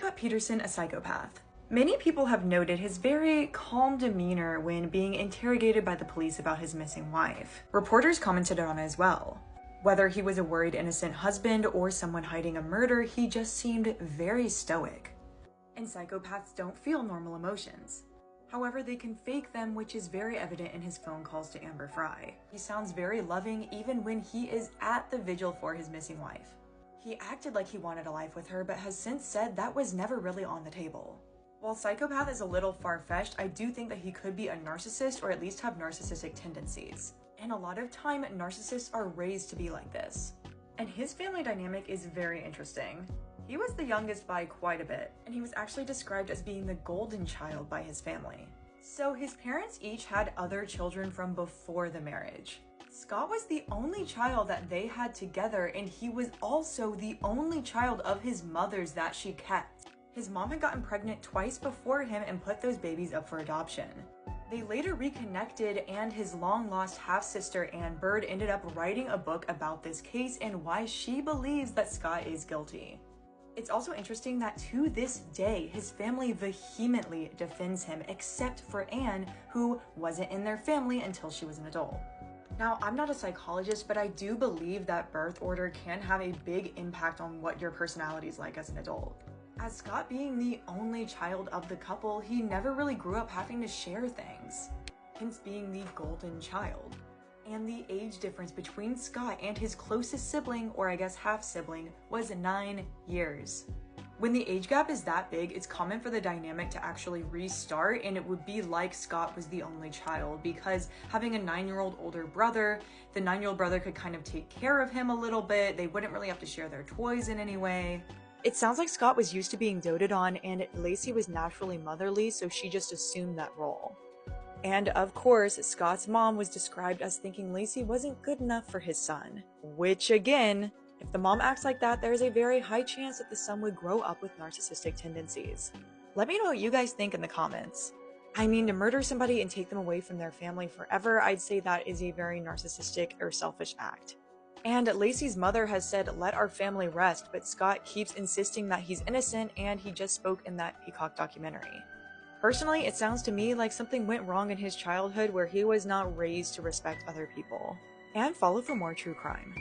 cut Peterson a psychopath? Many people have noted his very calm demeanor when being interrogated by the police about his missing wife. Reporters commented on it as well. Whether he was a worried innocent husband or someone hiding a murder, he just seemed very stoic. And psychopaths don't feel normal emotions. However, they can fake them, which is very evident in his phone calls to Amber Fry. He sounds very loving even when he is at the vigil for his missing wife. He acted like he wanted a life with her, but has since said that was never really on the table. While Psychopath is a little far-fetched, I do think that he could be a narcissist or at least have narcissistic tendencies. And a lot of time, narcissists are raised to be like this. And his family dynamic is very interesting. He was the youngest by quite a bit, and he was actually described as being the golden child by his family. So his parents each had other children from before the marriage. Scott was the only child that they had together, and he was also the only child of his mother's that she kept. His mom had gotten pregnant twice before him and put those babies up for adoption. They later reconnected, and his long-lost half-sister Ann Bird ended up writing a book about this case and why she believes that Scott is guilty. It's also interesting that to this day, his family vehemently defends him, except for Anne, who wasn't in their family until she was an adult. Now, I'm not a psychologist, but I do believe that birth order can have a big impact on what your personality is like as an adult. As Scott being the only child of the couple, he never really grew up having to share things, hence being the golden child. And the age difference between Scott and his closest sibling, or I guess half-sibling, was 9 years. When the age gap is that big, it's common for the dynamic to actually restart, and it would be like Scott was the only child, because having a 9-year-old older brother, the 9-year-old brother could kind of take care of him a little bit. They wouldn't really have to share their toys in any way. It sounds like Scott was used to being doted on, and Lacey was naturally motherly, so she just assumed that role. And of course, Scott's mom was described as thinking Lacey wasn't good enough for his son. Which again, if the mom acts like that, there's a very high chance that the son would grow up with narcissistic tendencies. Let me know what you guys think in the comments. I mean, to murder somebody and take them away from their family forever, I'd say that is a very narcissistic or selfish act. And Lacey's mother has said, "Let our family rest," but Scott keeps insisting that he's innocent, and he just spoke in that Peacock documentary. Personally, it sounds to me like something went wrong in his childhood where he was not raised to respect other people. And follow for more true crime.